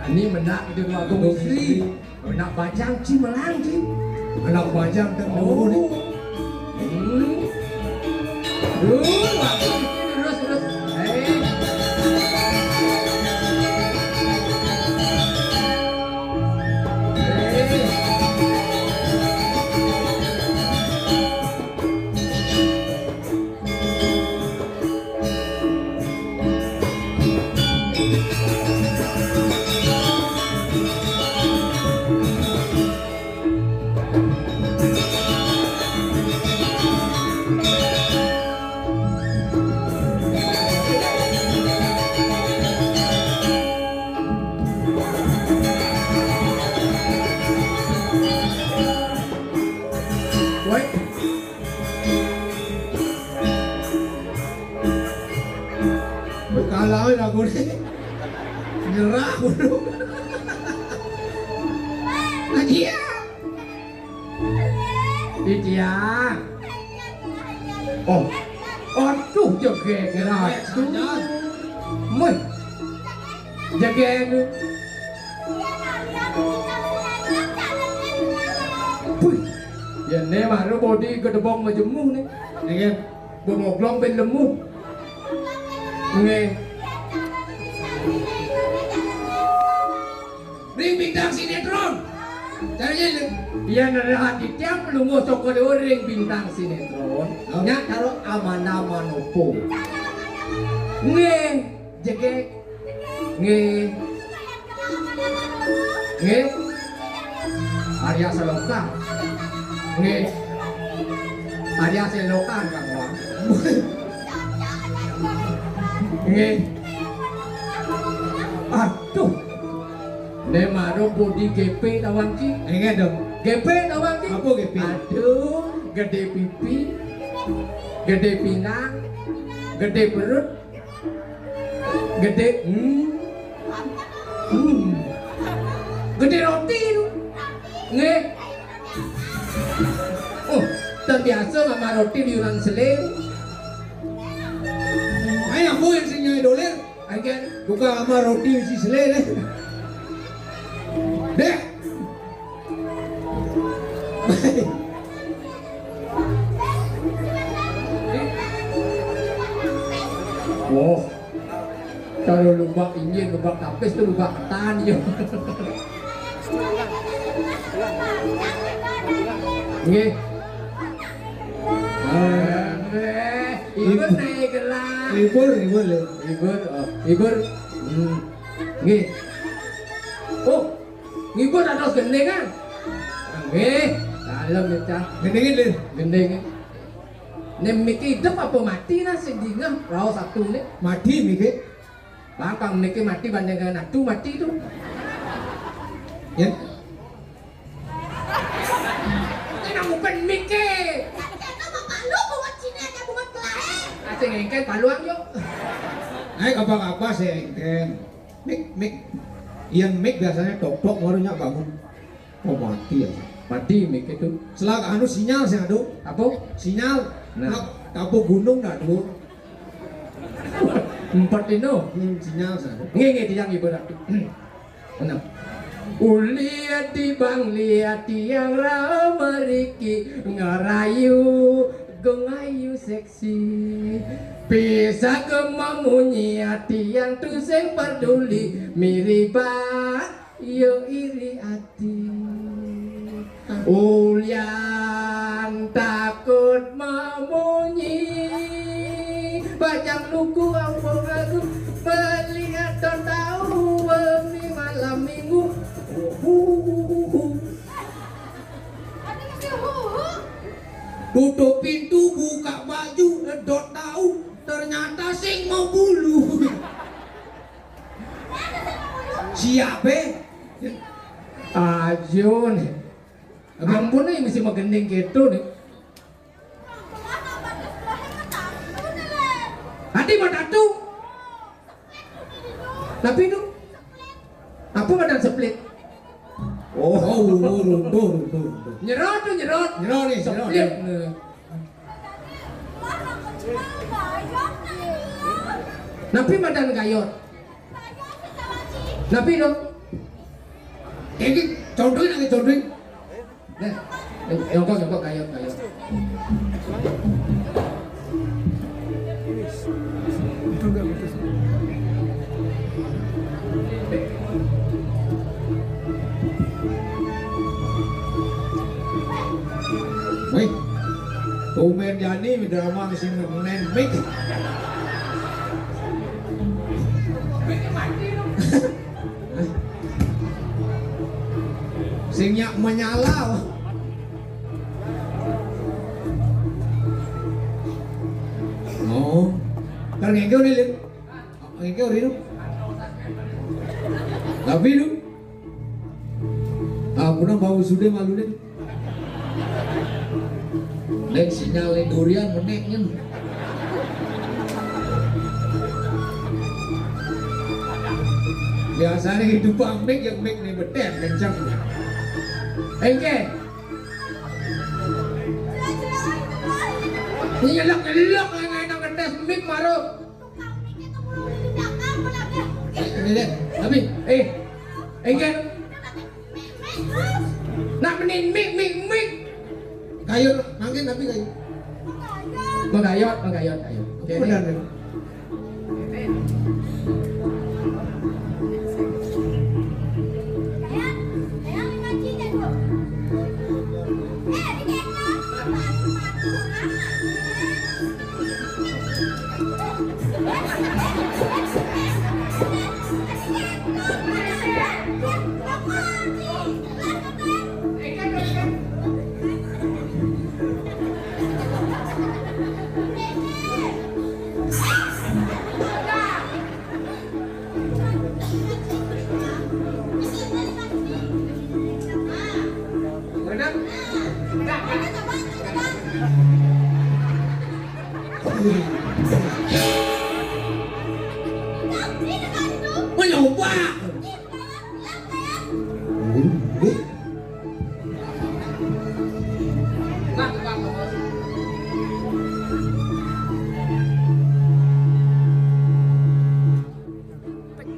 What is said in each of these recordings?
Ini menak itu dua gong istri. Menak bajang ci melang ci. Anak bajang dan Oh. Terus. Kalau aku nih nyerah aku dulu. Iya. Iya. Oh, aduh jegeng ratu. Mui, jegeng. Pui, ya ne maru body gedebong majemu nih. Nih, bongoglong ben lemu. Nge. Ring bintang sinetron. Caranya iya dari hati tiap lu ngosok ke ring bintang sinetron. Nya karo Amanda Manopo. Nge, jegek. Nge. Nge. Arya Selokan. Nge. Arya Selokan Kang Wang. Nge. Aduh. Ne maro body GP tawang ki. Enggak dong. GP tawang ki. Apa GP? Aduh, gede pipi. Gede pinggang. Gede perut. Gede Gede roti itu. Nge. Oh, terbiasa mama roti di Yunan Seleng. Ay, aku yang sinyai doler. Again. Buka sama roti si selele. Deh. Oh, kalau lubak injin, lubak tapis itu lubak ketan ya. Nggih. Ibur naik gelang. Libur le. Ibur. Nggih. Oh, ngibur ada gendeng kan? Nggih, dalam ya cah. Gendengin le. Gendeng. Nem miki hidup apa mati lah sedingah raw satu nih. Mati mikir. Bangkang miki mati bandingkan atu mati tu. Ya. Ini bukan miki. Asing engkel paluang yuk. Ay, apa sih engken. Mik. Ian mik biasanya tok barunya bangun. Oh mati ya. Mati miki itu. Setelah anu sinyal sih aduh. Apa? Sinyal. Nah. Kapuk gunung dah dulu. Empat itu. Sinyal sih. Nge tiang ibu ratu. Mana? Lihat di bang lihat yang rameriki ngarayu gengayu seksi. Bisa kemamunyi hati yang tuseng peduli miripah yo iri hati. Ulian takut memunyi bajang lugu ampun aku melihat dan tahu di malam minggu. Tutup pintu, buka baju, dot tahu ternyata sing mau bulu. Siapa? Ajun. Ampun nih mesti magending gitu nih. Hati mata tuh. Tapi itu apa badan split? Runtuh. Nyerot tuh nyerot. Nyerot nih, Split. Napi badan gayot. Napi dong. Ini condoin lagi condoin. Nah, yongkok kayo. Wih, Tumen Yani drama sing nen mik. Sing nyak menyala. Oh, kan ngengkeu nih lin. Ngengkeu nih. Tapi lu, aku nang bau sudah malu deh. Dan sinyal durian meneknya. Biasanya hidup pamik yang mik nih beten kencang. Engke. Nyelok nang ngetes mik maro. Ini deh, tapi engke. Nak menin mik. Kayu mangkin tapi kayu. Menggayot. Benar nih. Mencoba.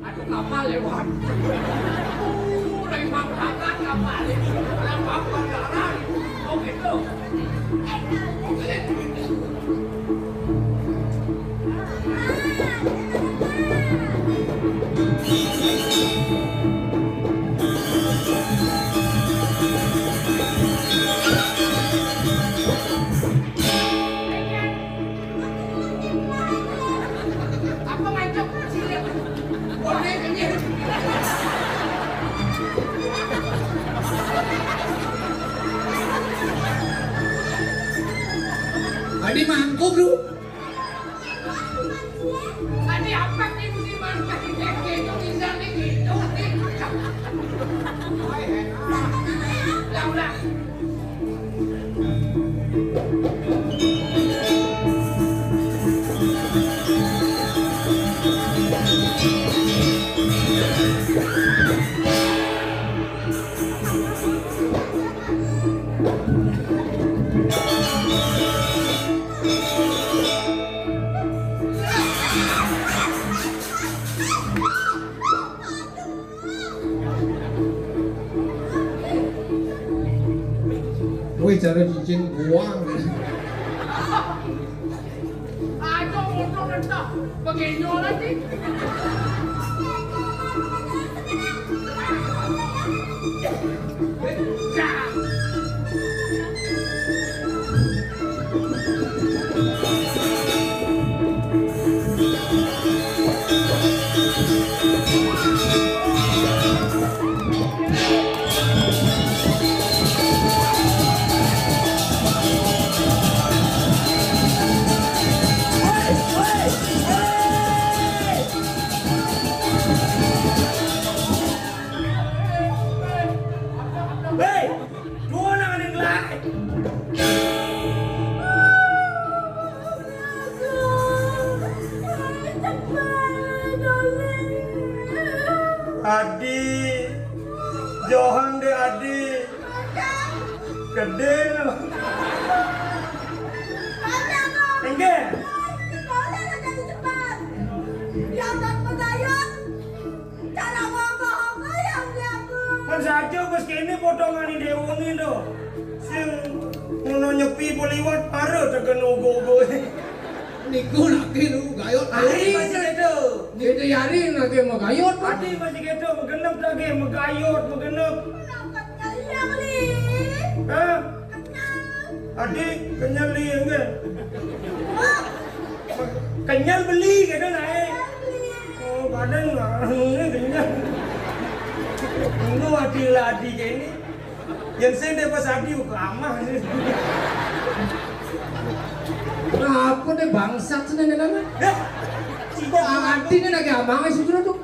Aduh kapal lewat. Lagi makan kapal. Lewat kendaraan. Oh gitu. Apa macam sih? Boleh kayaknya. Adi mangkuk lu. Tadi apa sih mesti makan gitu bisa nih gitu nih. Udah. Woi cara cincin buang. Aduh, motor rendah. Begini lagi. Adi, Johan deh Adi, gede loh. Enggak. Kan saja bos kene potongan ini dewangi do. Sing ngono nyepi poliwat pare tekan ugo-ugo. Niku lagi lu gayot Adi masih kedo. Itu yari nanti mau gayot. Adi masih kedo megenep lagi megayot megenep. Hah? Adi kenyal li enggak? Kenyal beli kata naik. Oh badan ini kenyal. Tunggu adi lah adi kayak ini. Yang saya dapat adi ke amah sih. Apa deh bangsat sih nenek? Ya, cibok Adi ini lagi amang sih tuh.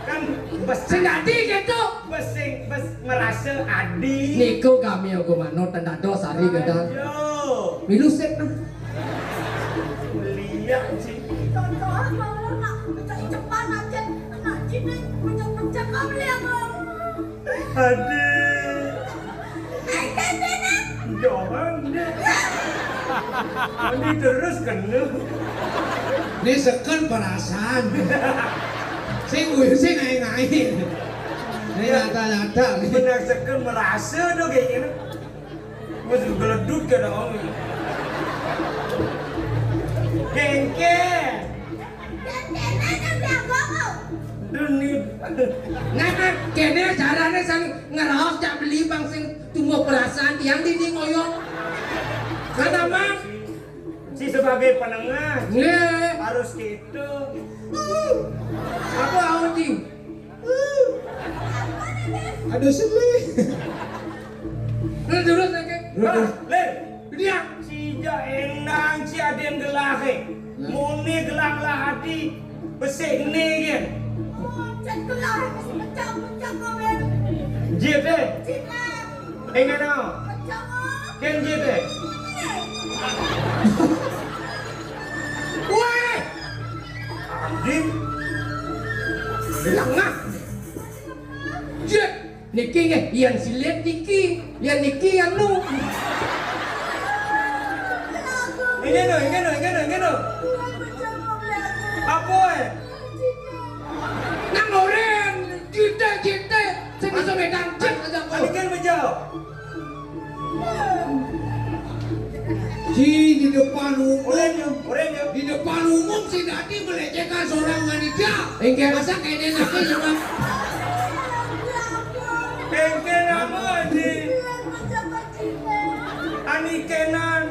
kan bes Sendati gitu. bes merasa adi. Niko kami aku mano tanda dosa hari kita. Ayo, Milusek nah. lihat sih. Adi. Jangan deh. Adi terus kena. Ini seken perasaan. Sing uyu sing ngai-ngai. Ini nyata-nyata. Menaksakan merasa tuh kayak gini. Mesti geledut ke dong. Gengke. Dunia. Nah, kene carane sang ngeraos cak beli bang sing tunggu perasaan tiang dinding ngoyo. Kata mang. Si sebagai penengah Nge. harus gitu. Apa Audi? Aduh sedih. Lu terus nake. Ah, Len. Dia. Si ja enang si aden gelahe. Mone gelang lah hati. Besek ne gen. Jete. Enggak no. Ken jete. Woi, Dim. lengah. Jet. Niki nge, yang silet Niki, yang Niki yang lu. Enggak no. Apa Nang oren, jite, saya bisa medang jet aja Ani kau. kan menjawab. Si di depan umum. Orangnya. Di depan umum si Dati melecehkan seorang wanita. Engke Masa kayak dia laki cuma Engke nama Ani kenan.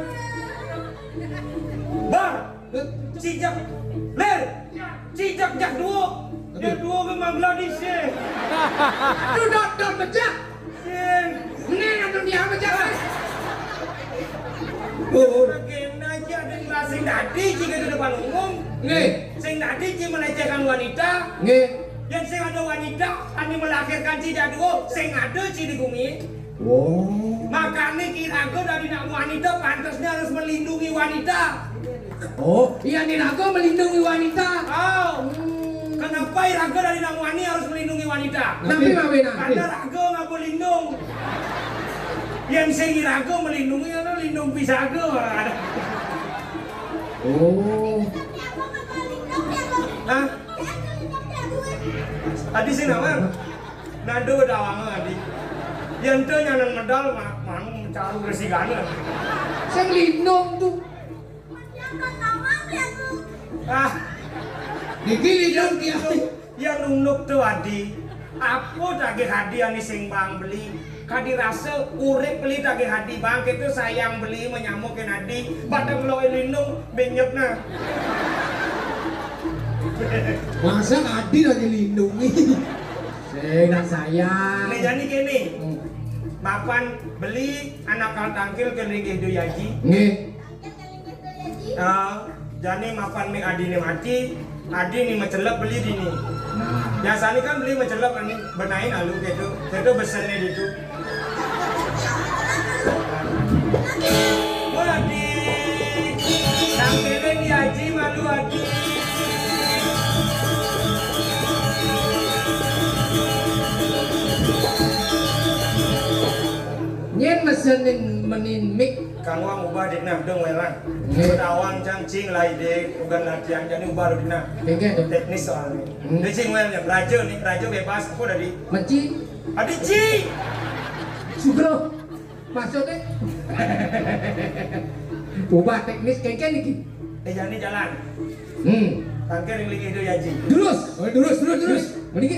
Bar. Cijak. Ler. Cijak jak dua. Dia dua ke Bangladesh. Lu dot becak. Sen. Ini yang dunia becak. oh, Kena aja ada kelas sing tadi jika di depan umum. Nge, Sing tadi ji melecehkan wanita. nge. Yang sing ada wanita, ani melahirkan cijak dua. Sing ada ci di bumi. oh, Makanya kira dari nak wanita pantasnya harus melindungi wanita. Oh, iya Niraga melindungi wanita. Oh, kenapa Iraga dari nak wanita harus melindungi wanita? Tapi mawena. Karena Raga nggak melindung. Yang sing Iraga melindungi itu lindung pisaga. Oh, Hah? Adi sing nama? Nado dawang adi. Yang tu nyanan medal mang mencari resigana. saya lindung tuh. Ah, Niki lidung dia. yang nunuk tu adi. Apa daging hadi ani sing bang beli? Kadi rasa urip beli daging hadi bang itu sayang beli menyamukin hadi. Padahal lo lindung benyepna. Masa Adi lagi lindungi. Saya sayang. Ini jadi gini. Mapan beli anak kal tangkil ke ringgih doyaji. Nge. Jadi mapan mi adi ni mati. Adi ni mencelap beli dini. Biasanya kan beli mencelap ani benain alu gitu. Itu besennya gitu. Adi, tampilin di haji malu adi. Nyen mesenin menin mik. Kang wang ubah dikna dong welang. Nggih. Awang cangcing lai dek ugan latihan jadi ubah dikna. Engke tuh. Teknis soalnya. Ini cing wel yang raja nih, raja bebas aku dari Menci Adi Ji. Sugro. Maksudnya ubah teknis kengken iki. Jani jalan. Hmm. Tangkir yang lingi itu ya Ji. Terus. Mending